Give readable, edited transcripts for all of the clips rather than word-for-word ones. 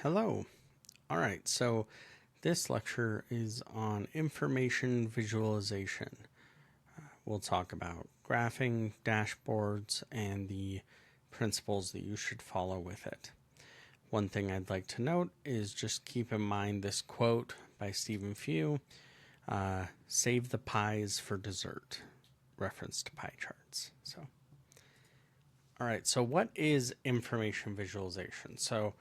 Hello. All right, so this lecture is on information visualization. We'll talk about graphing, dashboards, and the principles that you should follow with it. One thing I'd like to note is just keep in mind this quote by Stephen Few, save the pies for dessert, reference to pie charts. All right, so what is information visualization? So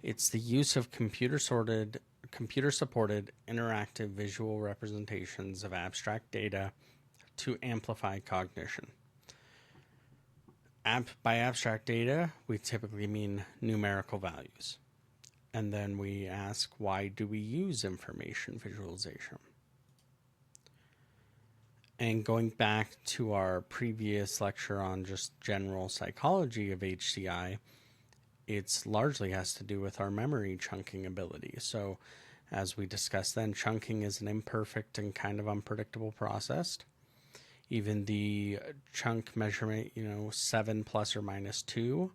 it's the use of computer supported interactive visual representations of abstract data to amplify cognition. By abstract data, we typically mean numerical values. And then we ask, why do we use information visualization? And going back to our previous lecture on just general psychology of HCI, it's largely has to do with our memory chunking ability. So as we discussed then, chunking is an imperfect and kind of unpredictable process. Even the chunk measurement, 7 plus or minus 2,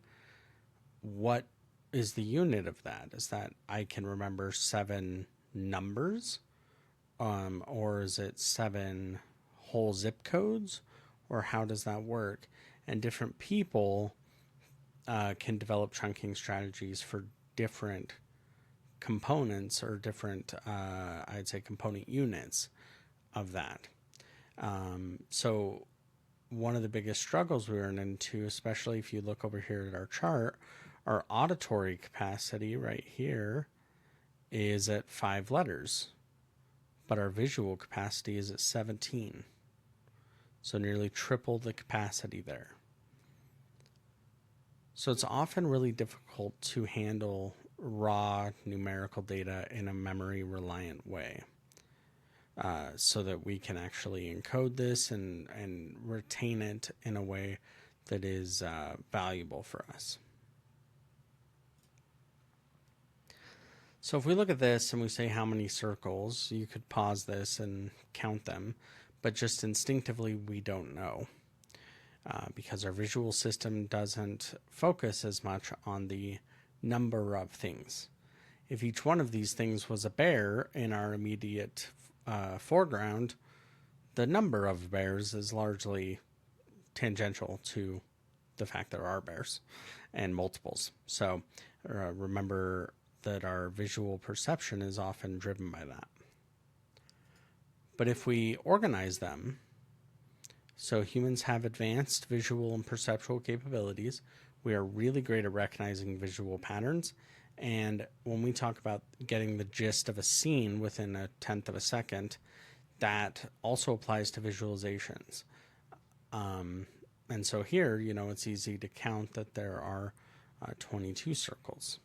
what is the unit of that? Is that I can remember 7 numbers? Or is it 7 whole zip codes? Or how does that work? And different people can develop chunking strategies for different components or different, I'd say, component units of that. So one of the biggest struggles we run into, especially if you look over here at our chart, our auditory capacity right here is at 5 letters, but our visual capacity is at 17. So nearly triple the capacity there. So it's often really difficult to handle raw numerical data in a memory reliant way. So that we can actually encode this and retain it in a way that is valuable for us. So if we look at this and we say how many circles, you could pause this and count them, but just instinctively we don't know. Because our visual system doesn't focus as much on the number of things. If each one of these things was a bear in our immediate foreground, the number of bears is largely tangential to the fact there are bears and multiples. So remember that our visual perception is often driven by that. But if we organize them, so humans have advanced visual and perceptual capabilities. We are really great at recognizing visual patterns. And when we talk about getting the gist of a scene within a tenth of a second, that also applies to visualizations. And so here, it's easy to count that there are 22 circles.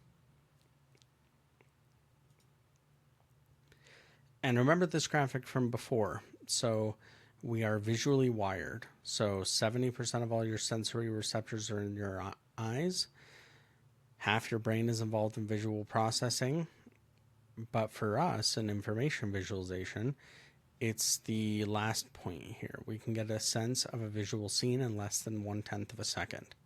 And remember this graphic from before. So we are visually wired. So 70% of all your sensory receptors are in your eyes. Half your brain is involved in visual processing. But for us, in information visualization, it's the last point here. We can get a sense of a visual scene in less than 1/10 of a second.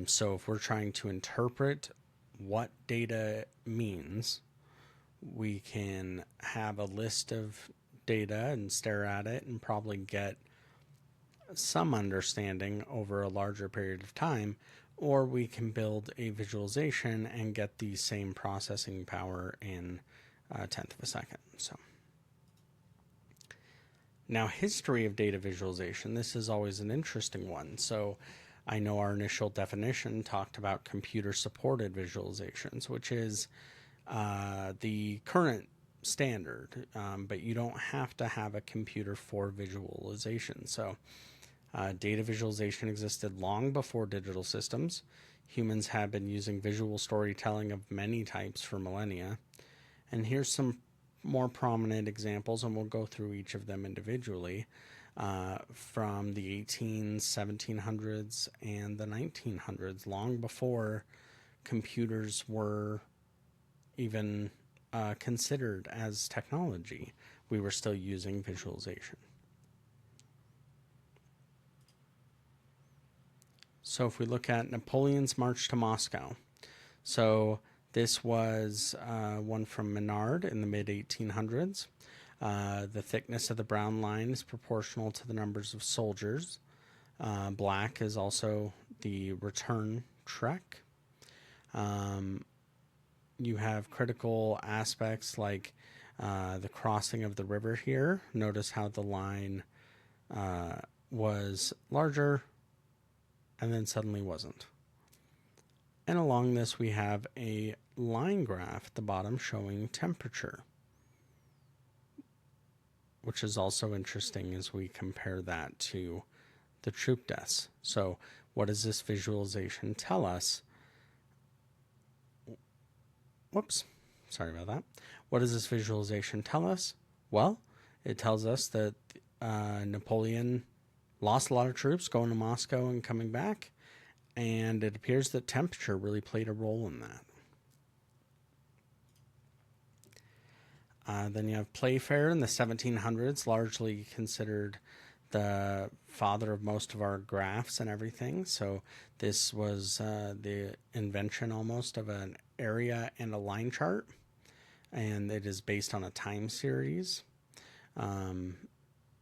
So if we're trying to interpret what data means, we can have a list of data and stare at it and probably get some understanding over a larger period of time, or we can build a visualization and get the same processing power in a tenth of a second. So now, history of data visualization, this is always an interesting one. So I know our initial definition talked about computer supported visualizations, which is the current standard, but you don't have to have a computer for visualization. So data visualization existed long before digital systems. Humans have been using visual storytelling of many types for millennia. And here's some more prominent examples, and we'll go through each of them individually, from the 1700s and the 1900s, long before computers were even considered as technology. We were still using visualization. So if we look at Napoleon's march to Moscow, so This was one from Menard in the mid 1800s. The thickness of the brown line is proportional to the numbers of soldiers. Black is also the return trek. You have critical aspects like the crossing of the river here. Notice how the line was larger and then suddenly wasn't. And along this we have a line graph at the bottom showing temperature, which is also interesting as we compare that to the troop deaths. So what does this visualization tell us? Whoops, sorry about that. What does this visualization tell us? Well, it tells us that Napoleon lost a lot of troops going to Moscow and coming back, and it appears that temperature really played a role in that. Then you have Playfair in the 1700s, largely considered the father of most of our graphs and everything. So this was the invention almost of an area and a line chart, and it is based on a time series. And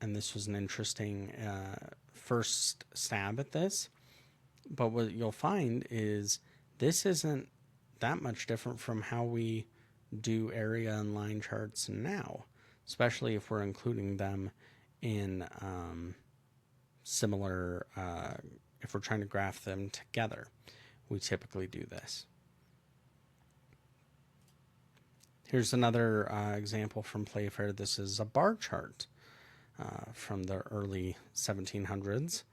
this was an interesting first stab at this. But what you'll find is this isn't that much different from how we do area and line charts now, especially if we're including them in similar, if we're trying to graph them together. We typically do this. Here's another example from Playfair. This is a bar chart from the early 1700s,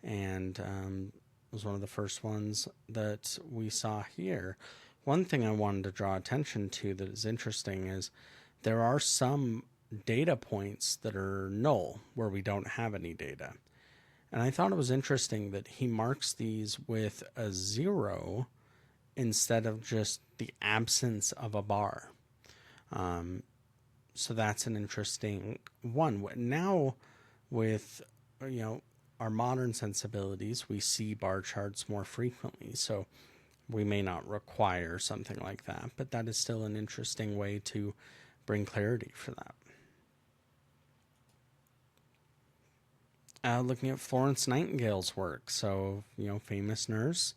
and was one of the first ones that we saw here. One thing I wanted to draw attention to that is interesting is there are some data points that are null where we don't have any data. And I thought it was interesting that he marks these with a 0 instead of just the absence of a bar. So that's an interesting one. Now with, our modern sensibilities, we see bar charts more frequently. So we may not require something like that, but that is still an interesting way to bring clarity for that. Looking at Florence Nightingale's work, so, famous nurse.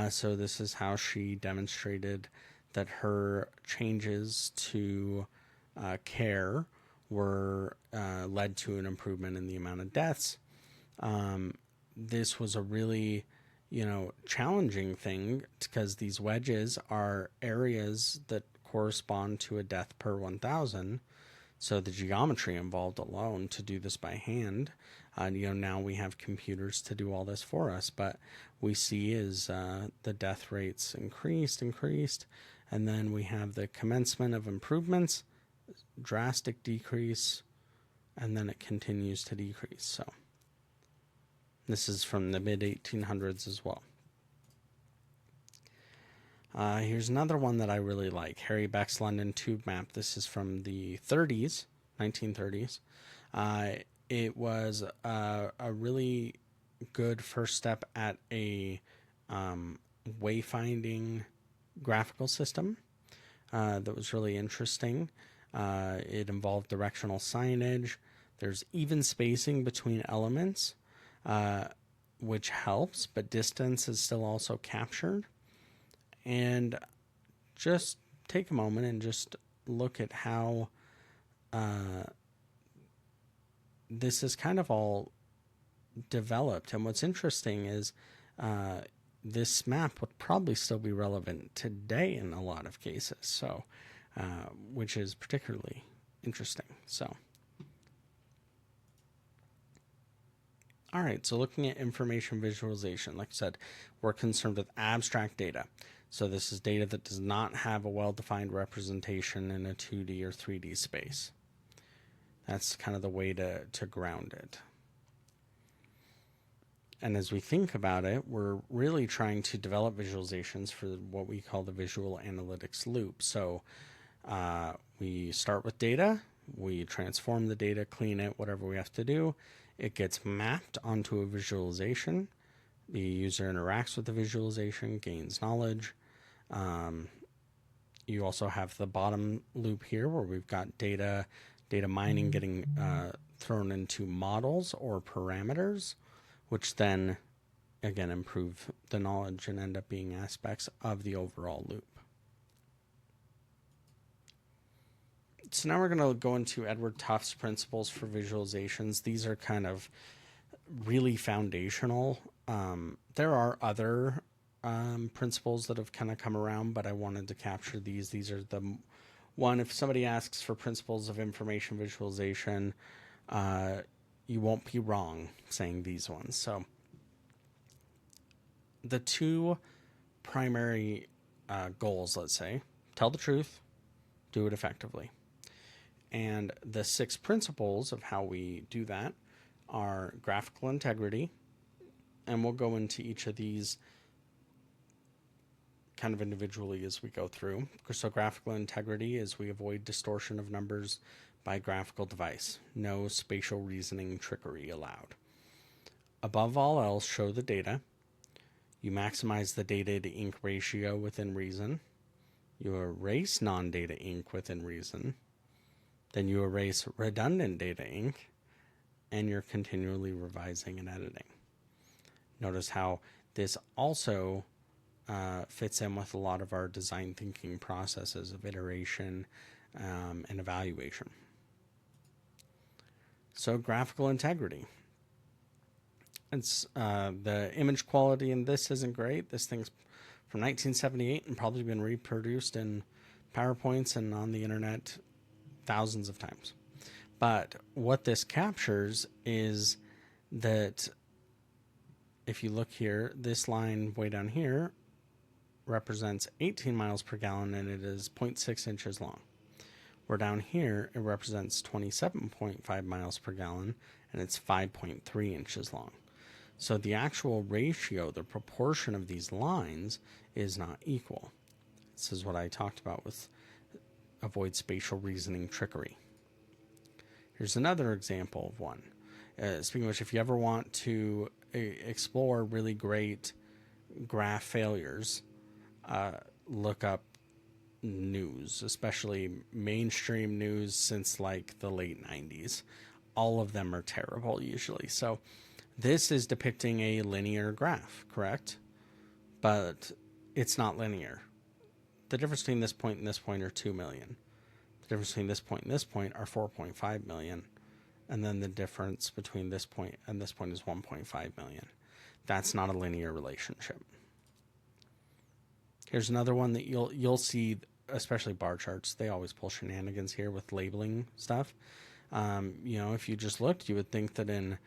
So this is how she demonstrated that her changes to care were led to an improvement in the amount of deaths. This was a really, challenging thing because these wedges are areas that correspond to a death per 1,000. So the geometry involved alone to do this by hand, now we have computers to do all this for us, but we see is the death rates increased, and then we have the commencement of improvements, drastic decrease, and then it continues to decrease. So this is from the mid 1800s as well. Here's another one that I really like, Harry Beck's London Tube Map. This is from the 1930s. It was a really good first step at a wayfinding graphical system that was really interesting. It involved directional signage. There's even spacing between elements, which helps, but distance is still also captured. And just take a moment and just look at how this is kind of all developed. And what's interesting is this map would probably still be relevant today in a lot of cases, so which is particularly interesting. So, all right, so looking at information visualization, like I said, we're concerned with abstract data. So this is data that does not have a well-defined representation in a 2D or 3D space. That's kind of the way to ground it. And as we think about it, we're really trying to develop visualizations for what we call the visual analytics loop. So we start with data, we transform the data, clean it, whatever we have to do. It gets mapped onto a visualization. The user interacts with the visualization, gains knowledge, You also have the bottom loop here where we've got data mining getting thrown into models or parameters, which then again improve the knowledge and end up being aspects of the overall loop. So now we're going to go into Edward Tufte's principles for visualizations. These are kind of really foundational. There are other principles that have kind of come around, but I wanted to capture these. These are the one, if somebody asks for principles of information visualization, you won't be wrong saying these ones. So the two primary goals, let's say, tell the truth, do it effectively. And the 6 principles of how we do that are graphical integrity, and we'll go into each of these kind of individually as we go through. So graphical integrity is we avoid distortion of numbers by graphical device. No spatial reasoning trickery allowed. Above all else, show the data. You maximize the data to ink ratio within reason. You erase non-data ink within reason. Then you erase redundant data ink, and you're continually revising and editing. Notice how this also fits in with a lot of our design thinking processes of iteration and evaluation. So graphical integrity. It's the image quality in this isn't great. This thing's from 1978 and probably been reproduced in PowerPoints and on the internet thousands of times. But what this captures is that if you look here, this line way down here represents 18 miles per gallon and it is 0.6 inches long. Where down here, it represents 27.5 miles per gallon and it's 5.3 inches long. So the actual ratio, the proportion of these lines is not equal. This is what I talked about with avoid spatial reasoning trickery. Here's another example of one. Speaking of which, if you ever want to explore really great graph failures, look up news, especially mainstream news since like the late 90s. All of them are terrible usually. So this is depicting a linear graph, correct? But it's not linear. The difference between this point and this point are 2 million. The difference between this point and this point are 4.5 million. And then the difference between this point and this point is 1.5 million. That's not a linear relationship. Here's another one that you'll see, especially bar charts. They always pull shenanigans here with labeling stuff. If you just looked, you would think that in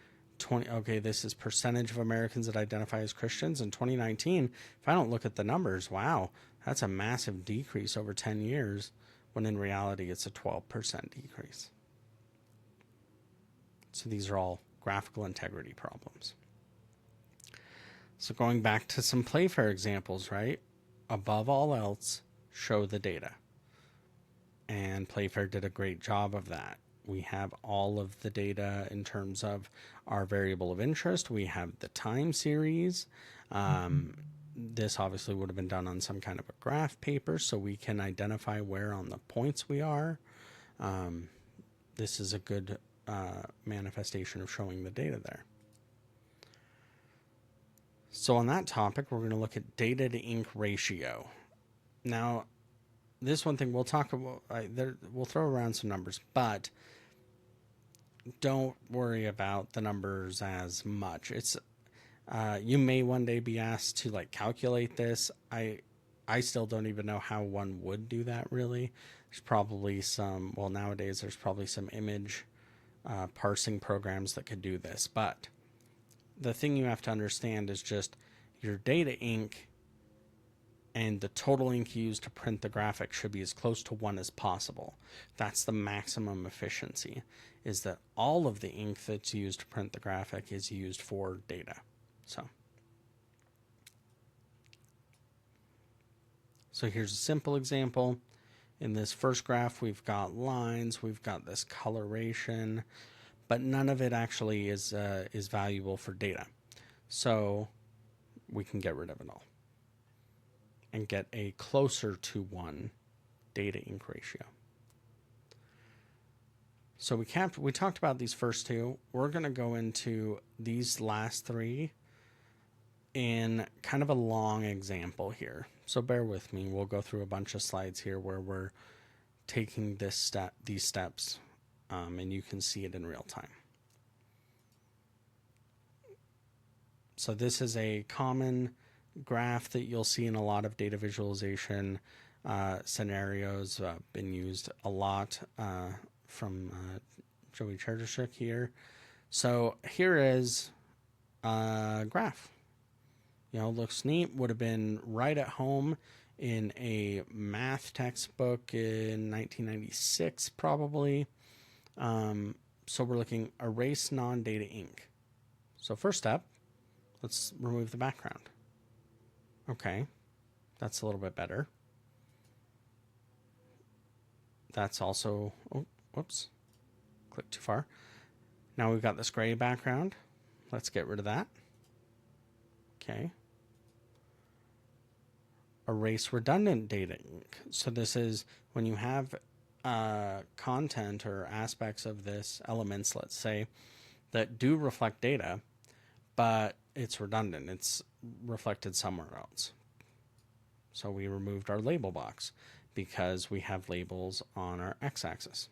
this is percentage of Americans that identify as Christians in 2019. If I don't look at the numbers, wow, that's a massive decrease over 10 years, when in reality it's a 12% decrease. So these are all graphical integrity problems. So going back to some Playfair examples, right? Above all else, show the data. And Playfair did a great job of that. We have all of the data in terms of our variable of interest. We have the time series. This obviously would have been done on some kind of a graph paper, so we can identify where on the points we are. This is a good manifestation of showing the data there. So on that topic, we're going to look at data to ink ratio. Now, this one thing we'll talk about, we'll throw around some numbers, but don't worry about the numbers as much. It's you may one day be asked to calculate this. I still don't even know how one would do that really. There's probably nowadays there's probably some image parsing programs that could do this, but the thing you have to understand is just your data ink and the total ink used to print the graphic should be as close to 1 as possible. That's the maximum efficiency, is that all of the ink that's used to print the graphic is used for data. So here's a simple example. In this first graph, we've got lines, we've got this coloration, but none of it actually is valuable for data. So we can get rid of it all and get a closer to 1 data ink ratio. So we talked about these first two. We're going to go into these last three in kind of a long example here. So bear with me. We'll go through a bunch of slides here where we're taking these steps, and you can see it in real time. So this is a common graph that you'll see in a lot of data visualization scenarios, been used a lot from Joey Chertyshuk here. So here is a graph. Looks neat. Would have been right at home in a math textbook in 1996, probably. So we're looking erase non-data ink. So first step, let's remove the background. Okay, that's a little bit better. That's also, oh, whoops, clicked too far. Now we've got this gray background. Let's get rid of that. Okay. Erase redundant data ink. So this is when you have content or aspects of this, elements, let's say, that do reflect data, but it's redundant. It's reflected somewhere else. So we removed our label box because we have labels on our x-axis.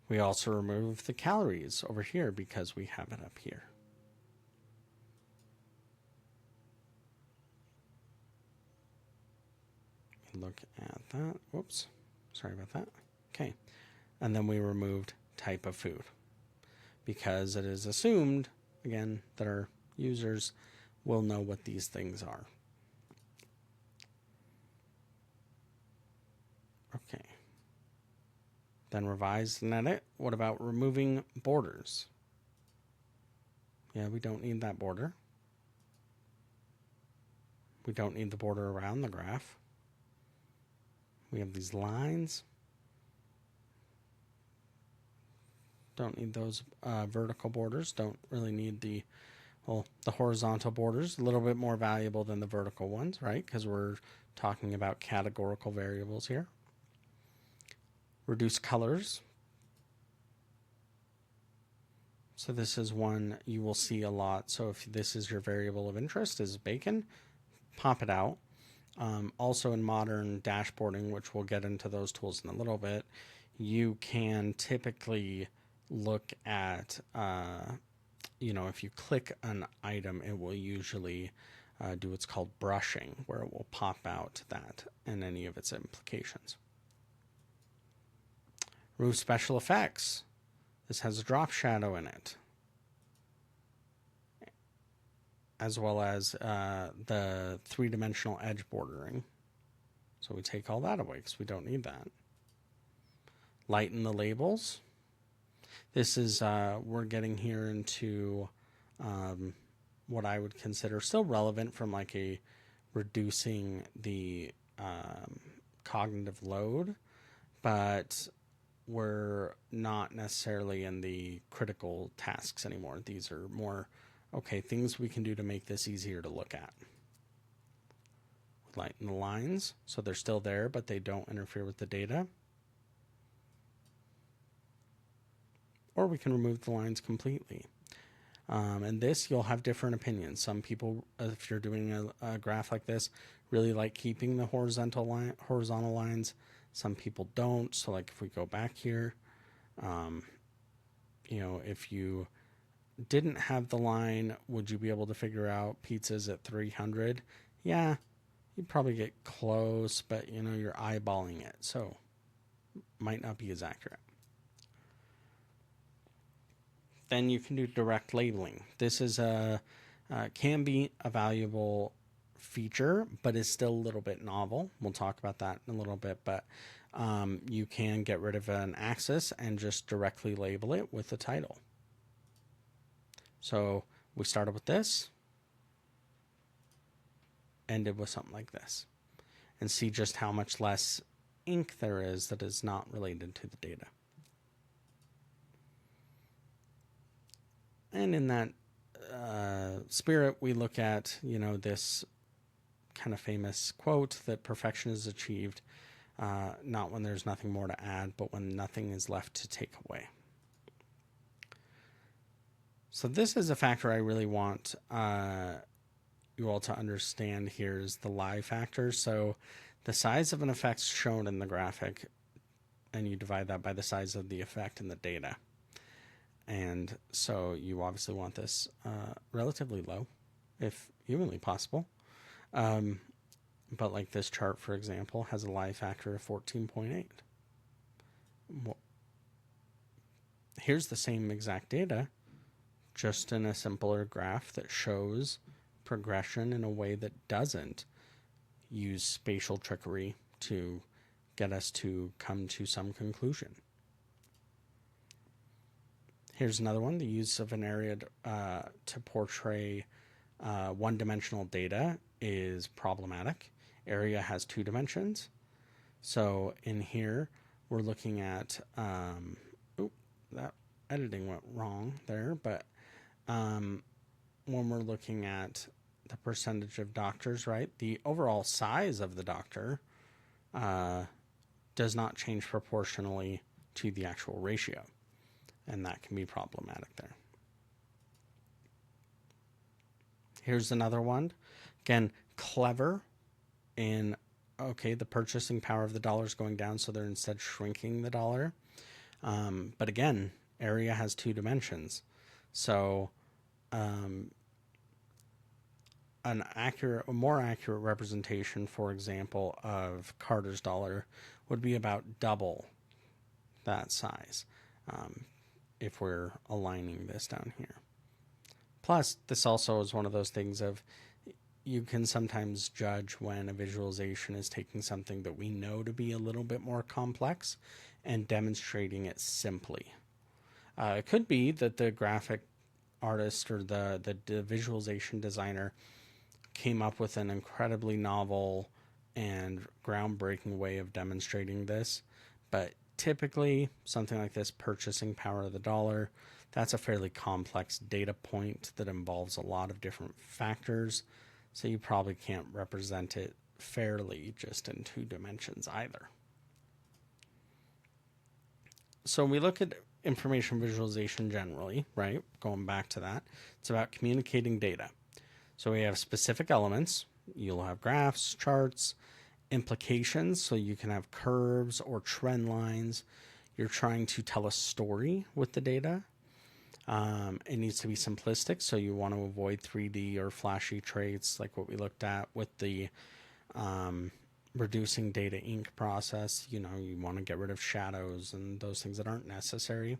We also removed the calories over here because we have it up here. Look at that. Whoops. Sorry about that. Okay. And then we removed type of food because it is assumed, again, that our users will know what these things are. Okay. Then revise and edit. What about removing borders? Yeah, we don't need that border. We don't need the border around the graph. We have these lines. Don't need those vertical borders. Don't really need the horizontal borders. A little bit more valuable than the vertical ones, right? Because we're talking about categorical variables here. Reduce colors. So this is one you will see a lot. So if this is your variable of interest, is bacon, pop it out. Also in modern dashboarding, which we'll get into those tools in a little bit, you can typically look at, if you click an item, it will usually do what's called brushing, where it will pop out that and any of its implications. Remove special effects. This has a drop shadow in it, as well as the three-dimensional edge bordering. So we take all that away because we don't need that. Lighten the labels. This is, we're getting here into what I would consider still relevant from like a reducing the cognitive load, but we're not necessarily in the critical tasks anymore. These are more, okay, things we can do to make this easier to look at. Lighten the lines, so they're still there, but they don't interfere with the data. Or we can remove the lines completely. And this, you'll have different opinions. Some people, if you're doing a graph like this, really like keeping the horizontal lines. Some people don't. So like if we go back here, if you didn't have the line, would you be able to figure out pizzas at 300? Yeah, you'd probably get close, but you're eyeballing it. So might not be as accurate. Then you can do direct labeling. This is can be a valuable feature, but is still a little bit novel. We'll talk about that in a little bit, but you can get rid of an axis and just directly label it with the title. So we started with this, ended with something like this, and see just how much less ink there is that is not related to the data. And in that spirit, we look at, this kind of famous quote that perfection is achieved not when there's nothing more to add, but when nothing is left to take away. So this is a factor I really want you all to understand here is the lie factor. So the size of an effect shown in the graphic, and you divide that by the size of the effect in the data. And so you obviously want this relatively low, if humanly possible. But like this chart, for example, has a lie factor of 14.8. Here's the same exact data, just in a simpler graph that shows progression in a way that doesn't use spatial trickery to get us to come to some conclusion. Here's another one, the use of an area to portray one-dimensional data is problematic. Area has 2 dimensions. So in here, we're looking at, that editing went wrong there, but when we're looking at the percentage of doctors, right, the overall size of the doctor does not change proportionally to the actual ratio, and that can be problematic there. Here's another one. Again, clever in, okay, the purchasing power of the dollar is going down, so they're instead shrinking the dollar. But again, area has 2 dimensions. So a more accurate representation, for example, of Carter's dollar would be about double that size if we're aligning this down here. Plus, this also is one of those things of you can sometimes judge when a visualization is taking something that we know to be a little bit more complex and demonstrating it simply. It could be that the graphic artist or the visualization designer came up with an incredibly novel and groundbreaking way of demonstrating this, but typically something like this, purchasing power of the dollar, that's a fairly complex data point that involves a lot of different factors, so you probably can't represent it fairly just in 2 dimensions either. So when we look at information visualization generally, right, going back to that, it's about communicating data. So we have specific elements. You'll have graphs, charts, implications, so you can have curves or trend lines. You're trying to tell a story with the data. It needs to be simplistic, so you want to avoid 3D or flashy traits like what we looked at with the reducing data ink process. You know, you want to get rid of shadows and those things that aren't necessary.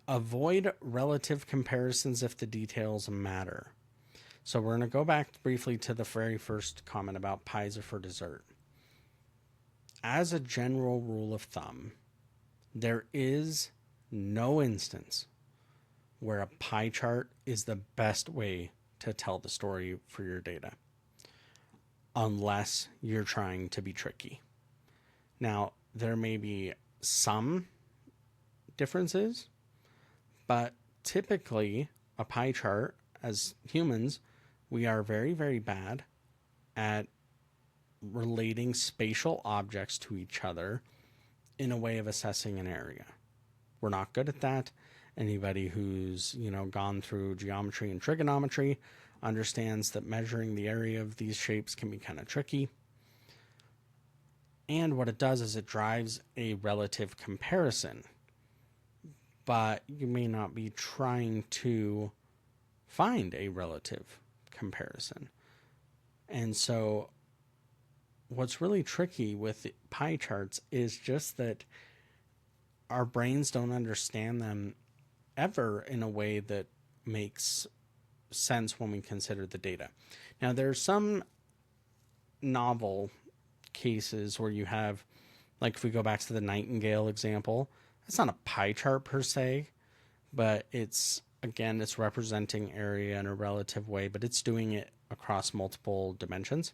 Avoid relative comparisons if the details matter. So we're going to go back briefly to the very first comment about pies are for dessert. As a general rule of thumb, there is no instance where a pie chart is the best way to tell the story for your data, unless you're trying to be tricky. Now, there may be some differences, but typically a pie chart, as humans, we are very, very bad at relating spatial objects to each other in a way of assessing an area. We're not good at that. Anybody who's, gone through geometry and trigonometry understands that measuring the area of these shapes can be kind of tricky. And what it does is it drives a relative comparison, but you may not be trying to find a relative comparison. And so what's really tricky with pie charts is just that our brains don't understand them ever in a way that makes sense when we consider the data. Now, there's some novel cases where you have, like if we go back to the Nightingale example, it's not a pie chart per se, but it's representing area in a relative way, but it's doing it across multiple dimensions.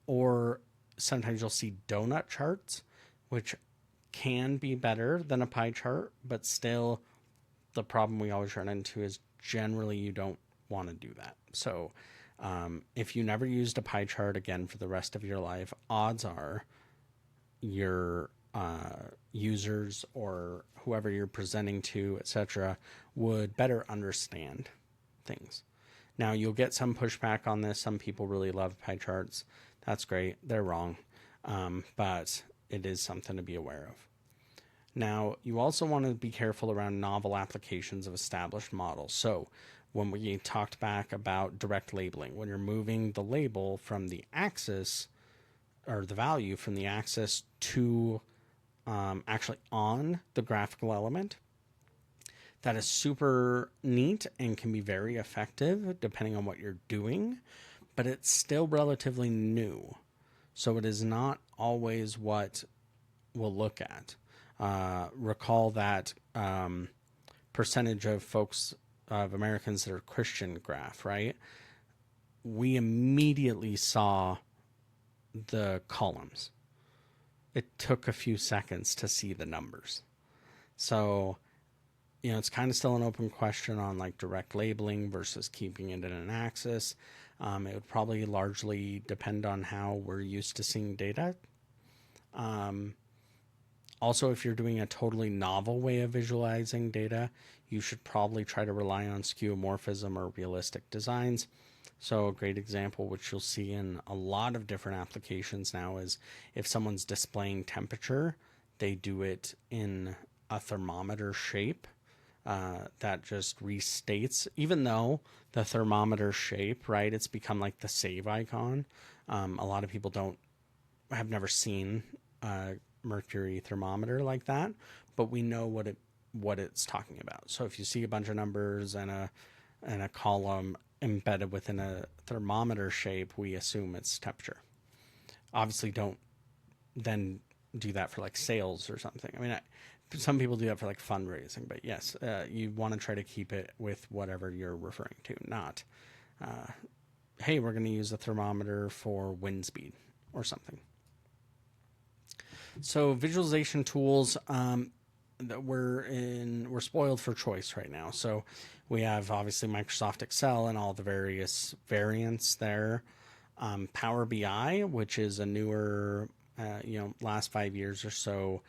Or sometimes you'll see donut charts, which can be better than a pie chart, but still the problem we always run into is generally you don't want to do that. So If you never used a pie chart again for the rest of your life, odds are your users or whoever you're presenting to, etc., would better understand things. Now, you'll get some pushback on this. Some people really love pie charts. That's great. They're wrong. But it is something to be aware of. Now, you also want to be careful around novel applications of established models. So, when we talked back about direct labeling, when you're moving the label from the axis or the value from the axis to actually on the graphical element, that is super neat and can be very effective depending on what you're doing, but it's still relatively new. So it is not always what we'll look at. Recall that percentage of folks, of Americans that are Christian graph, right? We immediately saw the columns. It took a few seconds to see the numbers. So, it's kind of still an open question on like direct labeling versus keeping it in an axis. It would probably largely depend on how we're used to seeing data. Also, if you're doing a totally novel way of visualizing data, you should probably try to rely on skeuomorphism or realistic designs. So a great example, which you'll see in a lot of different applications now, is if someone's displaying temperature, they do it in a thermometer shape. That just restates, even though the thermometer shape, right, it's become like the save icon. A lot of people have never seen a mercury thermometer like that, but we know what it's talking about. So if you see a bunch of numbers and a column embedded within a thermometer shape, we assume it's temperature. Obviously, don't then do that for like sales or something. I mean, some people do that for like fundraising, but yes, you want to try to keep it with whatever you're referring to, not, hey, we're going to use a thermometer for wind speed or something. So visualization tools, that we're spoiled for choice right now. So we have obviously Microsoft Excel and all the various variants there. Power BI, which is a newer, last 5 years or so,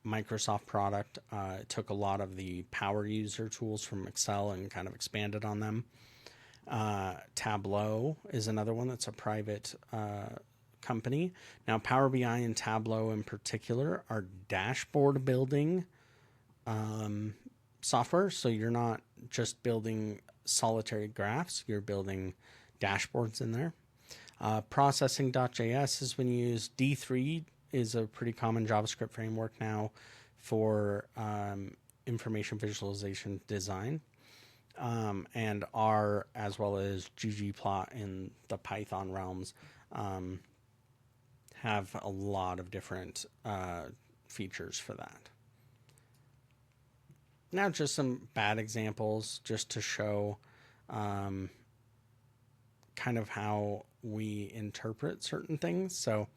Microsoft product. It took a lot of the power user tools from Excel and kind of expanded on them. Tableau is another one that's a private company. Now, Power BI and Tableau in particular are dashboard building software. So you're not just building solitary graphs, you're building dashboards in there. Processing.js is when you use D3 is a pretty common JavaScript framework now for information visualization design. And R, as well as ggplot in the Python realms, have a lot of different features for that. Now, just some bad examples just to show kind of how we interpret certain things. So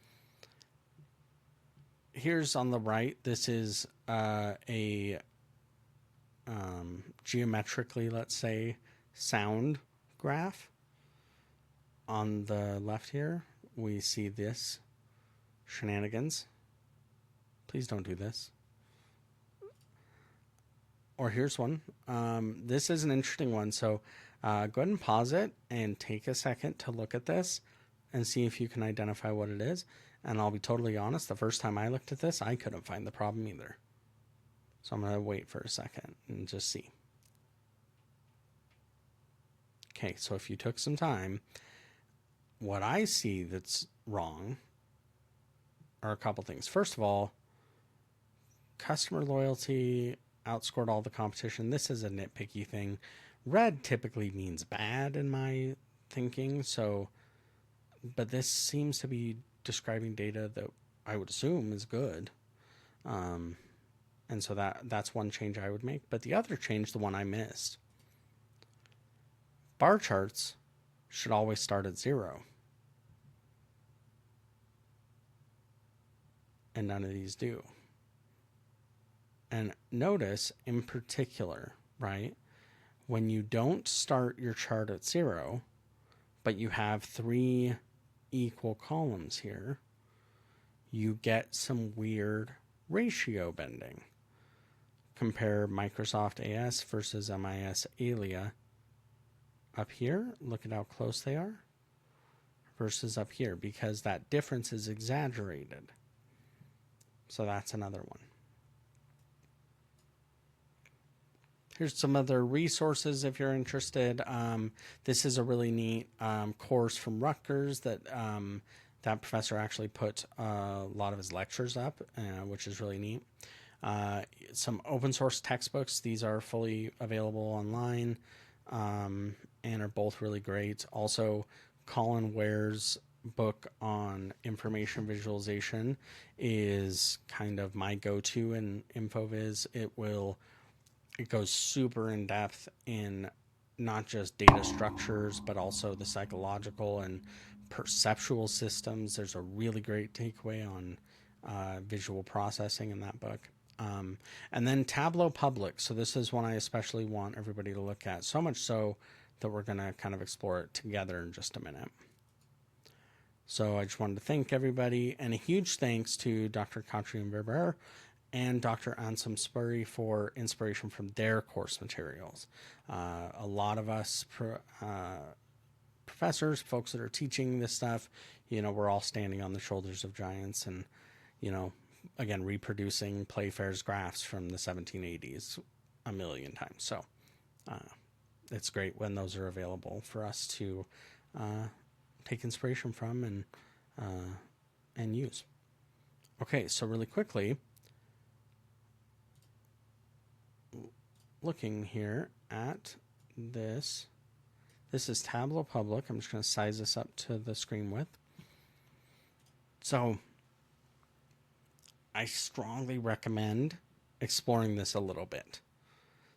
here's on the right, this is a geometrically, let's say, sound graph. On the left here, we see this shenanigans. Please don't do this. Or here's one. This is an interesting one. So go ahead and pause it and take a second to look at this and see if you can identify what it is. And I'll be totally honest, the first time I looked at this, I couldn't find the problem either. So I'm going to wait for a second and just see. Okay, so if you took some time, what I see that's wrong are a couple things. First of all, customer loyalty outscored all the competition. This is a nitpicky thing. Red typically means bad in my thinking, so, but this seems to be describing data that I would assume is good. And so that's one change I would make. But the other change, the one I missed, bar charts should always start at 0. And none of these do. And notice in particular, right, when you don't start your chart at 0, but you have 3 equal columns here, you get some weird ratio bending. Compare Microsoft AS versus MIS Alia up here. Look at how close they are versus up here, because that difference is exaggerated. So that's another one. Here's some other resources if you're interested. This is a really neat course from Rutgers that that professor actually put a lot of his lectures up, which is really neat. Some open source textbooks. These are fully available online and are both really great. Also, Colin Ware's book on information visualization is kind of my go-to in InfoVis. It goes super in depth in not just data structures, but also the psychological and perceptual systems. There's a really great takeaway on visual processing in that book. And then Tableau Public. So this is one I especially want everybody to look at, so much so that we're going to kind of explore it together in just a minute. So I just wanted to thank everybody, and a huge thanks to Dr. Katrin Verber and Dr. Ansem Spuri for inspiration from their course materials. A lot of us professors, folks that are teaching this stuff, we're all standing on the shoulders of giants and, again, reproducing Playfair's graphs from the 1780s a million times. So it's great when those are available for us to take inspiration from and use. Okay, so really quickly, looking here at this. This is Tableau Public. I'm just going to size this up to the screen width. So I strongly recommend exploring this a little bit.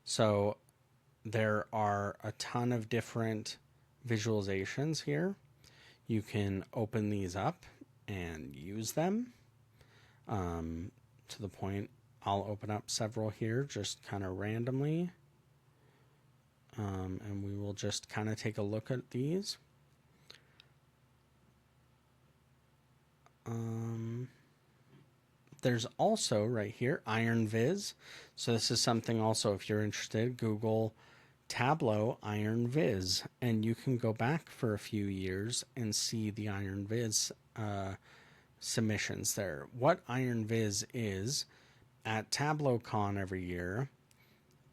So there are a ton of different visualizations here. You can open these up and use them. To the point, I'll open up several here just kind of randomly. And we will just kind of take a look at these. There's also right here Iron Viz. So this is something also, if you're interested, Google Tableau Iron Viz, and you can go back for a few years and see the Iron Viz submissions there. What Iron Viz is, at TableauCon every year,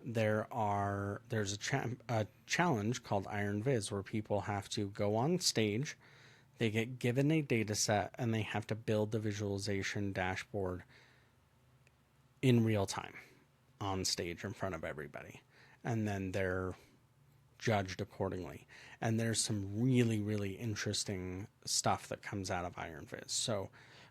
there's a challenge called Iron Viz where people have to go on stage, they get given a data set, and they have to build the visualization dashboard in real time on stage in front of everybody. And then they're judged accordingly. And there's some really, really interesting stuff that comes out of Iron Viz. So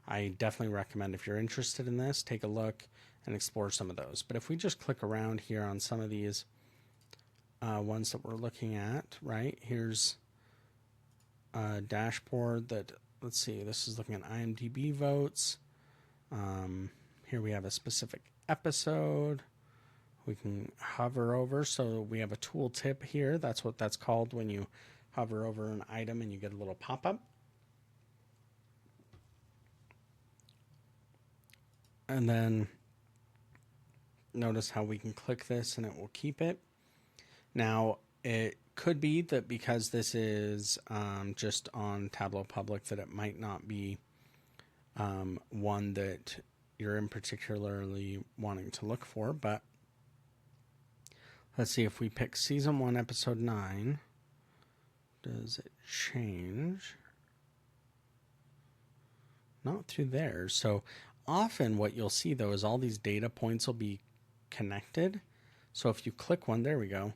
I definitely recommend, if you're interested in this, take a look and explore some of those. But if we just click around here on some of these ones that we're looking at, right? Here's a dashboard that, let's see, this is looking at IMDb votes. Here we have a specific episode. We can hover over, so we have a tool tip here. That's what that's called when you hover over an item and you get a little pop-up. And then notice how we can click this and it will keep it. Now, it could be that because this is just on Tableau Public, that it might not be one that you're in particularly wanting to look for, but let's see if we pick Season 1, Episode 9. Does it change? Not through there. So often what you'll see, though, is all these data points will be connected. So if you click one, there we go.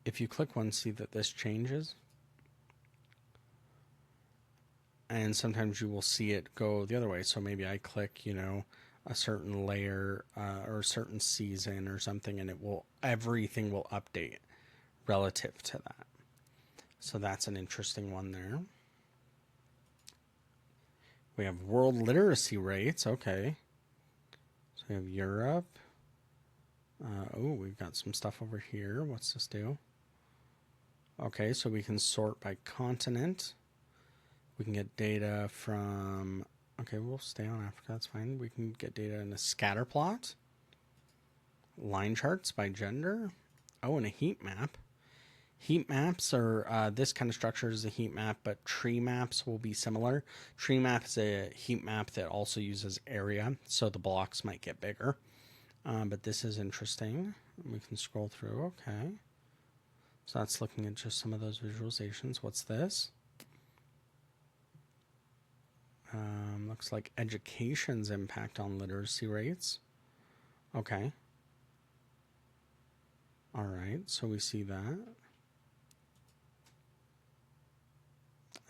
If you click one, see that this changes. And sometimes you will see it go the other way. So maybe I click, a certain layer or a certain season or something, and everything will update relative to that. So that's an interesting one there. We have world literacy rates. Okay. So we have Europe. We've got some stuff over here. What's this do? Okay, so we can sort by continent. We can get data from, okay, we'll stay on Africa, that's fine. We can get data in a scatter plot, line charts by gender. Oh, and a heat map. Heat maps are, this kind of structure is a heat map, but tree maps will be similar. Tree map is a heat map that also uses area, so the blocks might get bigger. But this is interesting. We can scroll through, okay. So that's looking at just some of those visualizations. What's this? Looks like education's impact on literacy rates. Okay. All right, so we see that.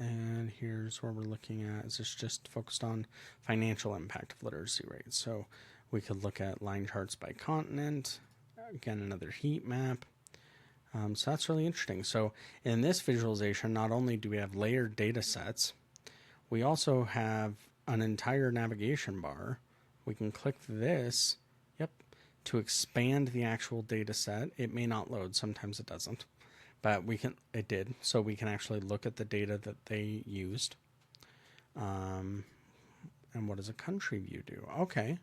And here's where we're looking at. Is this just focused on financial impact of literacy rates? So we could look at line charts by continent. Again, another heat map. So that's really interesting. So in this visualization, not only do we have layered data sets, we also have an entire navigation bar. We can click this, to expand the actual data set. It may not load, sometimes it doesn't, but it did. So we can actually look at the data that they used. And what does a country view do? Okay,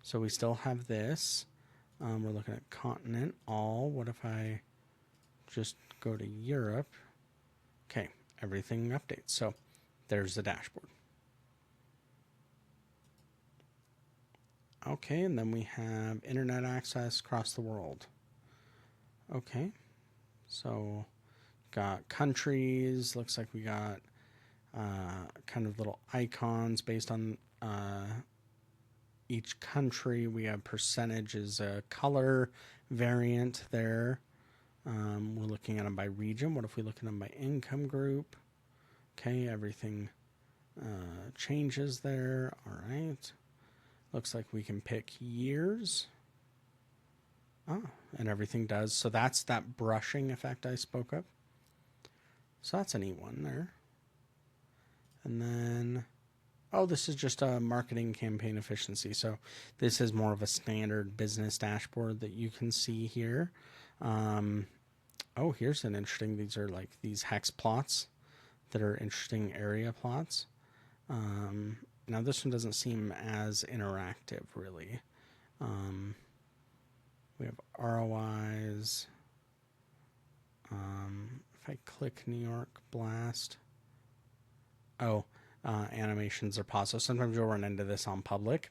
so we still have this. We're looking at continent, all. What if I just go to Europe? Okay, everything updates. So there's the dashboard. Okay, and then we have internet access across the world. Okay, so got countries. Looks like we got kind of little icons based on each country. We have percentages, color variant there. We're looking at them by region. What if we look at them by income group? Okay, everything changes there. All right. Looks like we can pick years. Oh, and everything does. So that's that brushing effect I spoke of. So that's a neat one there. And then, oh, this is just a marketing campaign efficiency. So this is more of a standard business dashboard that you can see here. Oh, here's an interesting, these are like these hex plots that are interesting area plots. Now this one doesn't seem as interactive, really. We have ROIs. If I click New York Blast, animations are paused. So sometimes you'll run into this on public,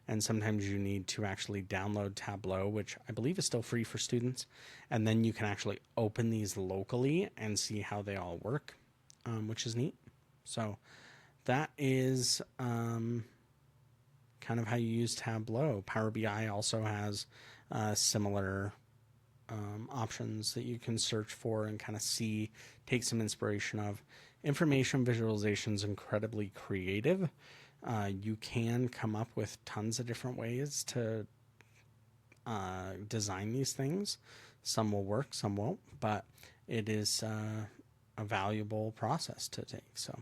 and sometimes you need to actually download Tableau, which I believe is still free for students, and then you can actually open these locally and see how they all work, which is neat. So that is kind of how you use Tableau. Power BI also has similar options that you can search for and kind of see, take some inspiration of. Information visualization is incredibly creative. You can come up with tons of different ways to design these things. Some will work, some won't, but it is a valuable process to take. So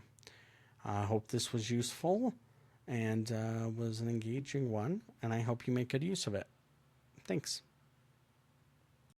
I hope this was useful and was an engaging one, and I hope you make good use of it. Thanks.